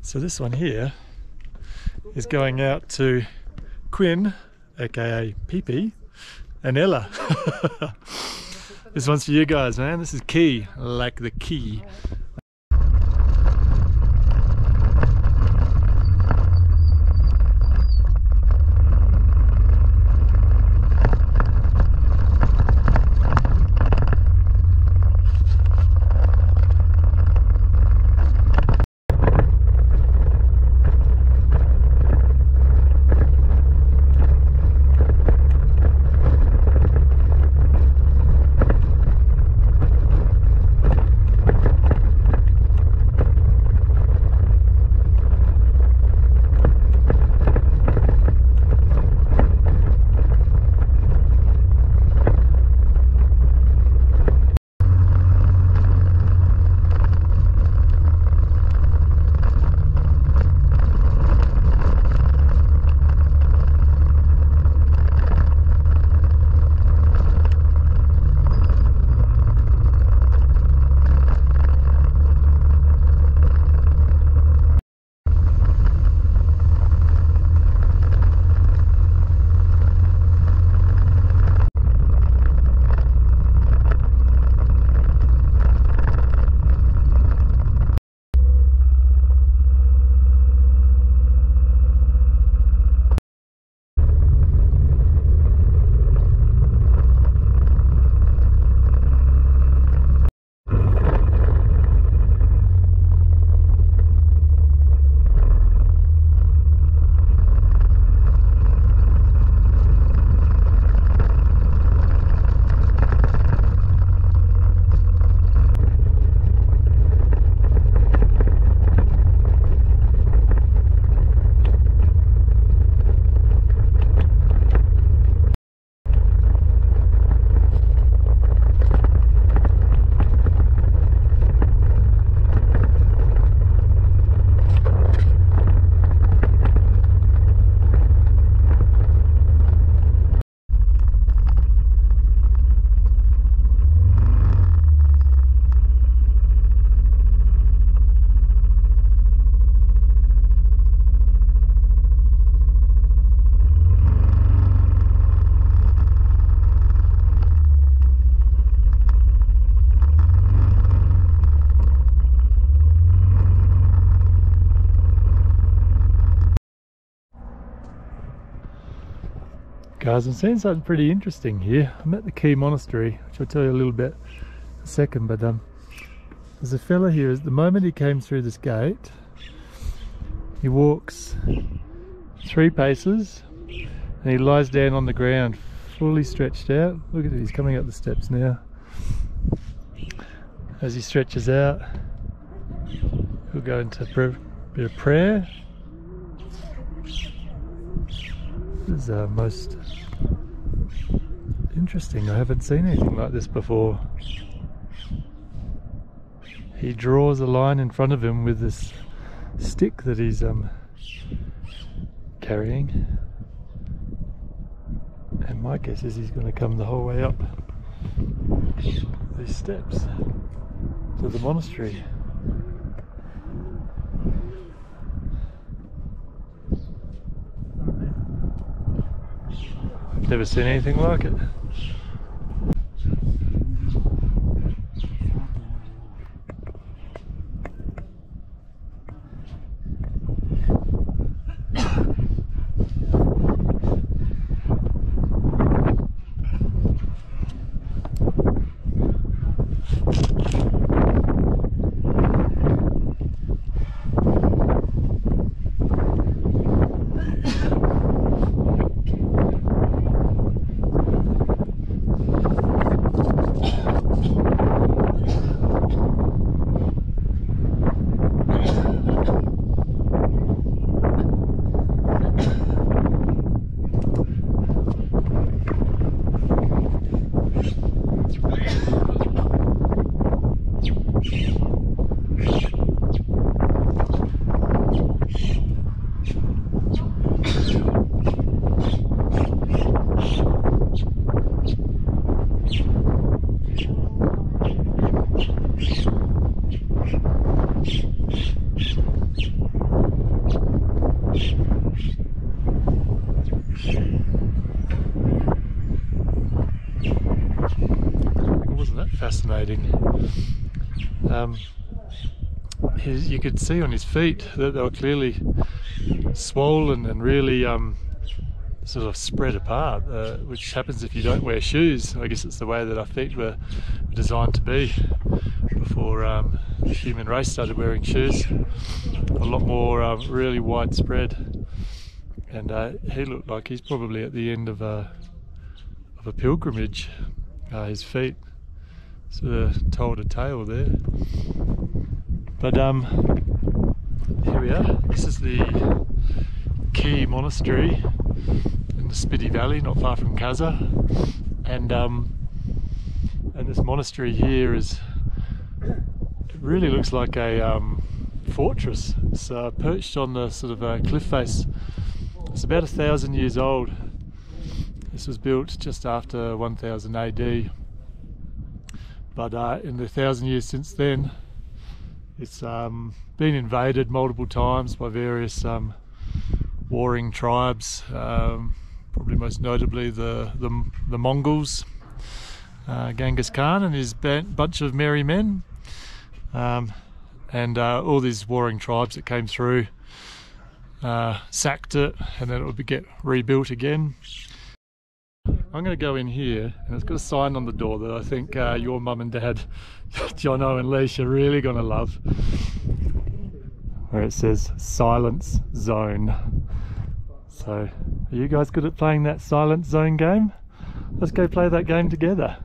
So this one here is going out to Quinn, aka Pee-Pee, and Ella. This one's for you guys, man. This is key, like the key. Guys, I'm seeing something pretty interesting here. I'm at the Key Monastery, which I'll tell you a little bit in a second, but there's a fella here. At the moment he came through this gate, he walks 3 paces and he lies down on the ground, fully stretched out. Look at it, he's coming up the steps now. As he stretches out, he'll go into a bit of prayer. This is most interesting. I haven't seen anything like this before. He draws a line in front of him with this stick that he's carrying, and my guess is he's going to come the whole way up these steps to the monastery. I've never seen anything like it. that fascinating? You could see on his feet that they were clearly swollen and really sort of spread apart, which happens if you don't wear shoes. I guess it's the way that our feet were designed to be before the human race started wearing shoes. A lot more really widespread, and he looked like he's probably at the end of a pilgrimage. His feet sort of told a tale there. But here we are. This is the key monastery in the Spiti Valley, not far from Kaza, and this monastery here it really looks like a fortress. It's perched on the sort of a cliff face. It's about 1,000 years old. This was built just after 1000 AD, but in the 1,000 years since then, it's been invaded multiple times by various warring tribes, probably most notably the Mongols, Genghis Khan and his bunch of merry men, and all these warring tribes that came through sacked it, and then it would get rebuilt again. I'm going to go in here, and it's got a sign on the door that I think your mum and dad, Jono and Leisha, are really going to love, where it says Silence Zone. So, are you guys good at playing that Silence Zone game? Let's go play that game together.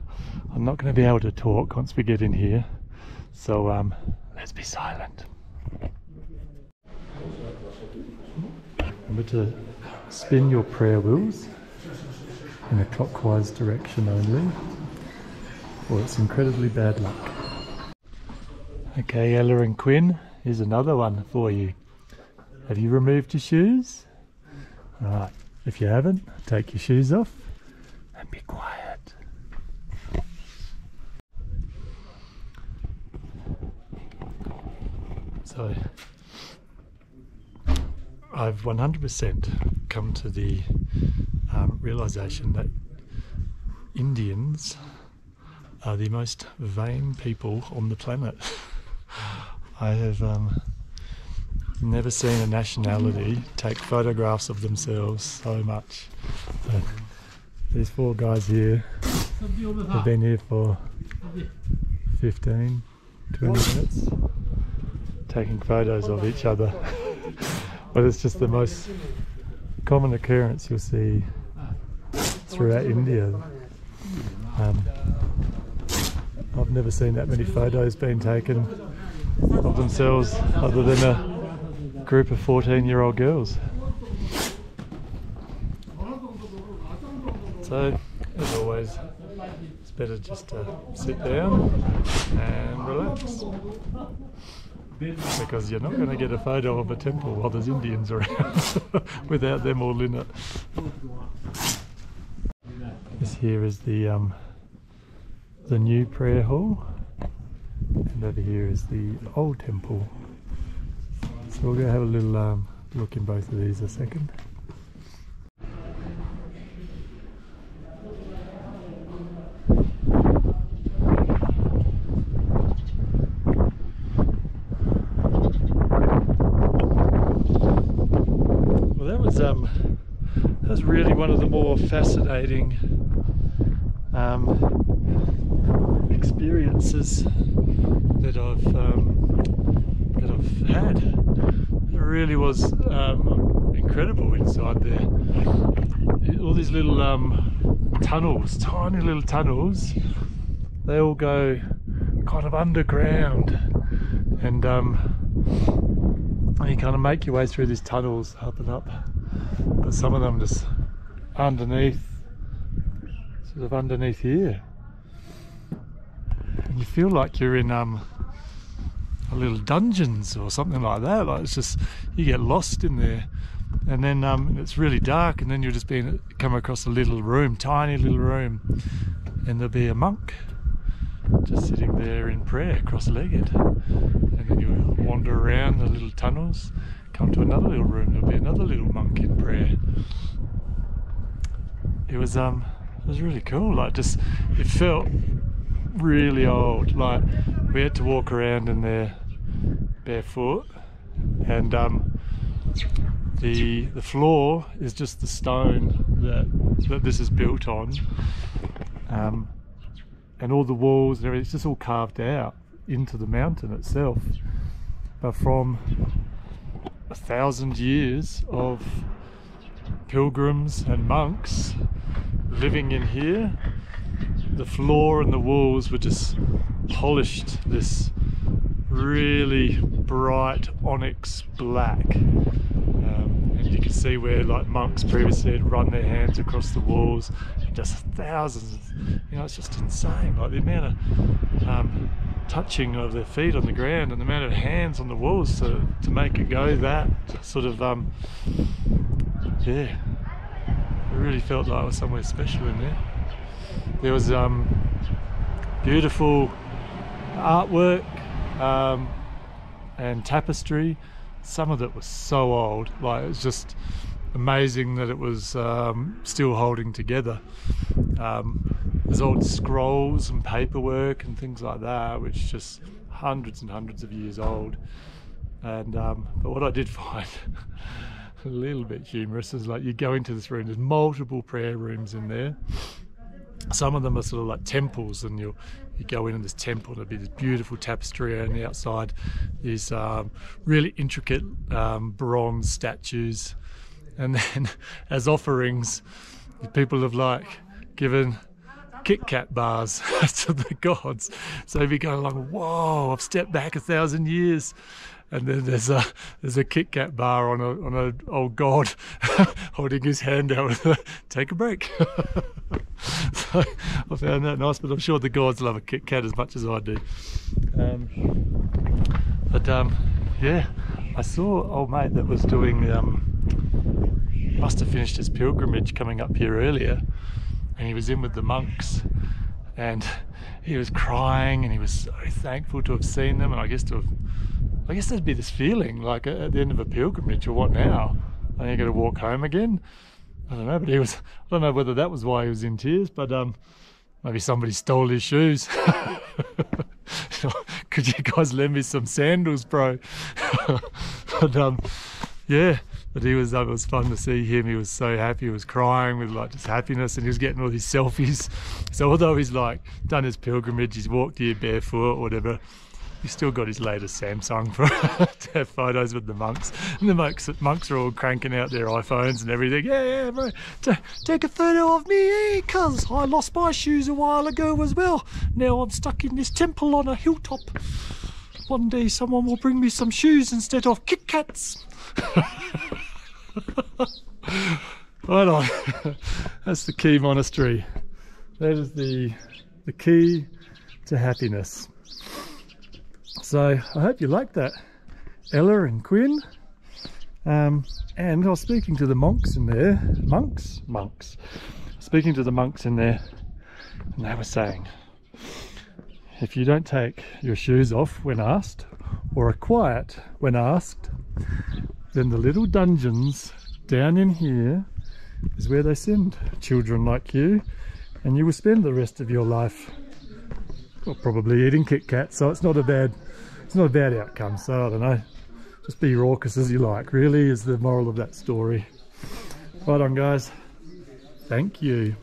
I'm not going to be able to talk once we get in here, so let's be silent. Remember to spin your prayer wheels in a clockwise direction only, or it's incredibly bad luck. Okay, Ella and Quinn, here's another one for you. Have you removed your shoes? Alright, if you haven't, take your shoes off and be quiet. So, I've 100% come to the realization that Indians are the most vain people on the planet. I have never seen a nationality take photographs of themselves so much. So, these four guys here have been here for 15, 20 minutes taking photos of each other. But it's just the most common occurrence you'll see throughout India. I've never seen that many photos being taken of themselves other than a group of 14-year-old girls. So, as always, it's better just to sit down and relax, because you're not going to get a photo of a temple while there's Indians around without them all in it. This here is the new prayer hall, and over here is the old temple. So we'll go have a little look in both of these a second. That was really one of the more fascinating experiences that I've had. It really was incredible inside there. All these little tunnels, tiny little tunnels, they all go kind of underground, and you kind of make your way through these tunnels up and up, but some of them just underneath, sort of underneath here, and you feel like you're in a little dungeons or something like that. Like, it's just, you get lost in there, and then it's really dark, and then you'll just come across a little room, tiny little room, and there'll be a monk just sitting there in prayer, cross-legged, and then you wander around the little tunnels, come to another little room, there'll be another little monk in prayer. It was really cool. Like, just, it felt really old. Like, we had to walk around in there barefoot, and the floor is just the stone that this is built on, and all the walls and everything, it's just all carved out into the mountain itself. But from 1,000 years of pilgrims and monks living in here, the floor and the walls were just polished this really bright onyx black, and you can see where like monks previously had run their hands across the walls, just thousands, you know, it's just insane, like the amount of touching of their feet on the ground and the amount of hands on the walls to make it go that sort of yeah, I really felt like I was somewhere special in there. There was beautiful artwork and tapestry. Some of it was so old, like it was just amazing that it was still holding together. There's old scrolls and paperwork and things like that, which just hundreds and hundreds of years old. And but what I did find a little bit humorous is, like, you go into this room, there's multiple prayer rooms in there. Some of them are sort of like temples, and you go in this temple, there'll be this beautiful tapestry on the outside, these really intricate bronze statues, and then as offerings, people have like given Kit Kat bars to the gods. So if you go along, whoa, I've stepped back 1,000 years. And then there's a Kit Kat bar on an old god holding his hand out with take a break. So I found that nice, but I'm sure the gods love a Kit Kat as much as I do. Yeah, I saw old mate that was doing must have finished his pilgrimage coming up here earlier, and he was in with the monks, and he was crying and he was so thankful to have seen them, and I guess there'd be this feeling like at the end of a pilgrimage, or what now? Are you going to walk home again? I don't know, but I don't know whether that was why he was in tears, but maybe somebody stole his shoes. Could you guys lend me some sandals, bro? But yeah, but it was fun to see him. He was so happy, he was crying with like just happiness, and he was getting all these selfies. So although he's like done his pilgrimage, he's walked here barefoot or whatever, he's still got his latest Samsung for to have photos with the monks. And the monks are all cranking out their iPhones and everything. Yeah, bro, take a photo of me, cuz I lost my shoes a while ago as well. Now I'm stuck in this temple on a hilltop. One day someone will bring me some shoes instead of Kit Kats. Right on. That's the Key Monastery. That is the key to happiness. So I hope you liked that, Ella and Quinn. And I was speaking to the monks in there, monks, speaking to the monks in there, and they were saying, if you don't take your shoes off when asked, or are quiet when asked, then the little dungeons down in here is where they send children like you, and you will spend the rest of your life, well, probably eating Kit Kats. So it's not a bad outcome. So I don't know, just be raucous as you like, really, is the moral of that story. Right on, guys. Thank you.